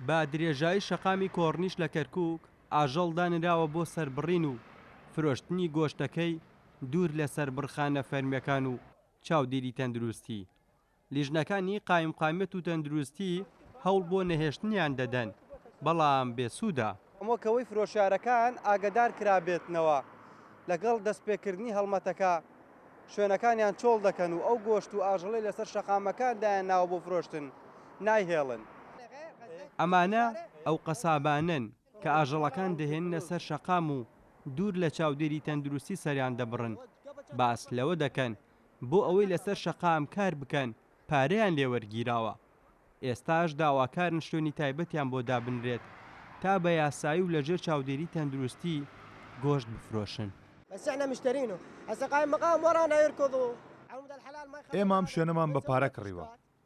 با درێژایی شەقامی کۆڕنیش لە کەرکووک ئاژەڵ دانراوە بۆ سەربڕین و فرۆشتنی گۆشتەکەی دوور لە سەربڕخانە فەرمیەکان و چاودێری تەندروستی. لیژنەکانی قایمقامەت و تەندروستی هەوڵ بۆ نەهێشتنیان دەدەن، بەڵام بێسوودە. ئەمۆکەوەی فرۆشیارەکان ئاگدار کرابێتنەوە لەگەڵ دەستپێکردنی هەڵمەتەکە شوێنەکانیان چۆڵ دەکەن و ئەو گۆشت و ئاژەڵی لەسەر شەقامەکاندایان ناوە بۆ فرۆشتن نایهێڵن. ئەمانە ئەو قەسابانن کە ئاژەڵەکان دەهێننە سەر شەقام و دوور لە چاودێری تەندروستی سەریان دەبڕن، باس لەوە دەکەن بۆ ئەوەی لەسەر شەقام کار بکەن پارەیان لێوەرگیراوە. ئێستاش داواکارن شوێنی تایبەتیان بۆ دابنرێت تا بە یاسایی و لەژێر چاودێری تەندروستی گۆشت بفرۆشن. ئێمام شوێنەمان بە پارە کڕیوە.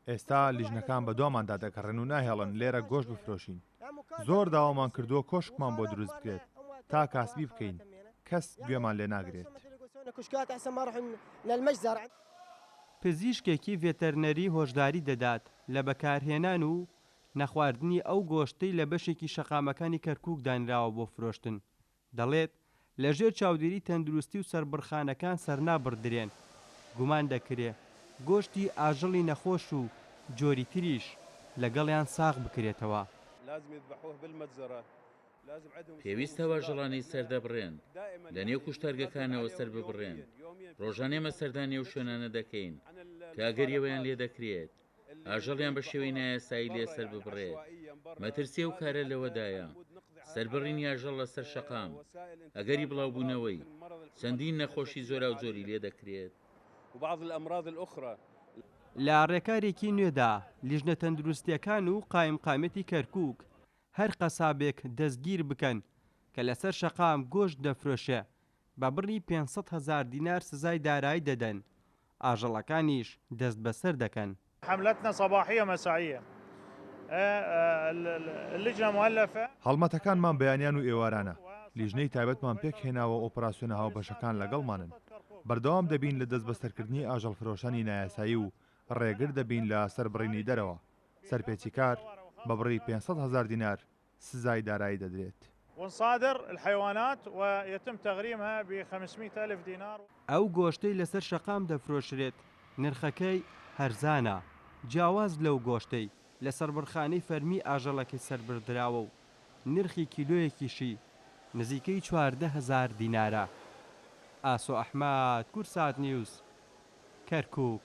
ئێستا لیژنەکان بە دۆماندا دەکەڕێن و ناهێڵن لێرە گۆشت بفرۆشین. زۆر داوامان کردووە کۆشکمان بۆ دروست بکرێت تا کاسبی بکەین، کەس گوێمان لێ ناگرێت. پزیشکێکی ڤێتەرنەری هۆشداری دەدات لە بەکارهێنان و نەخواردنی ئەو گۆشتەی لە بەشێکی شەقامەکانی کەرکووک دانراوە بۆ فرۆشتن. دەڵێت لەژێر چاودێری تەندروستی و سەربڕخانەکان سەرنابڕدرێن، گومان دەکرێت گۆشتی ئاژەڵی نەخۆش و جۆری تریش لەگەڵیان ساغ بکرێتەوە. پێویستە واژەڵانی سەردەبڕێن، لە نێو کوشتارگەکانەوە سەر ببڕێن. ڕۆژانێمە سەردانی و شوێنانە دەکەین کە ئەگەریەوەیان لێ دەکرێت ئاژەڵیان بە شێوەی نایاسایی لێ سەر ببڕێت. مەترسیە و کارە لەوەدایە سەربڕینی ئاژەڵ لەسەر شەقام ئەگەری بڵاوبوونەوەی چەندین نەخۆشی زۆرا و زۆری لێ دەکرێت. لە ڕێکارێکی نوێدا لیژنە تەندروستیەکان و قایمقامەتی کەرکووک هەر قەسابێک دەستگیر بکەن کە لەسەر شەقام گۆشت دەفرۆشێ بە بڕی 500,000 دینار سزای دارایی دەدەن. ئاژەڵەکانیش دەست بەسەر دەکەن. حملتنا صباحية مسائية. اللجنة مؤلفة. هەڵمەتەکانمان بەیانیان و ئێوارانە. لیژنەی تایبەتمان پێک هێناوە ئۆپراسیۆنە هاوبەشەکان لەگەڵمانن. بەردەوام دەبین لە دەست بەسەرکردنی ئاژەڵ فرۆشانی نایاسایی و ڕێگر دەبین لە سەربڕینی دەرەوە. سەرپێچی کار بە بڕی 500,000 دینار سزای دارایی دەدرێت. ونصادر الحيوانات ويتم تغريمها ب 500,000 دينار. ئەو گۆشتەی لەسەر شەقام دەفرۆشرێت نرخەکەی هەرزانە، جیاواز لەو گۆشتەی لە سەربڕخانەی فەرمی ئاژەڵەکەی سەربردراوە و نرخی کیلۆیەکیشی نزیکەی 14,000 دینارە. ئاسۆ ئەحمەد، کورسات نیوز، کەرکووک.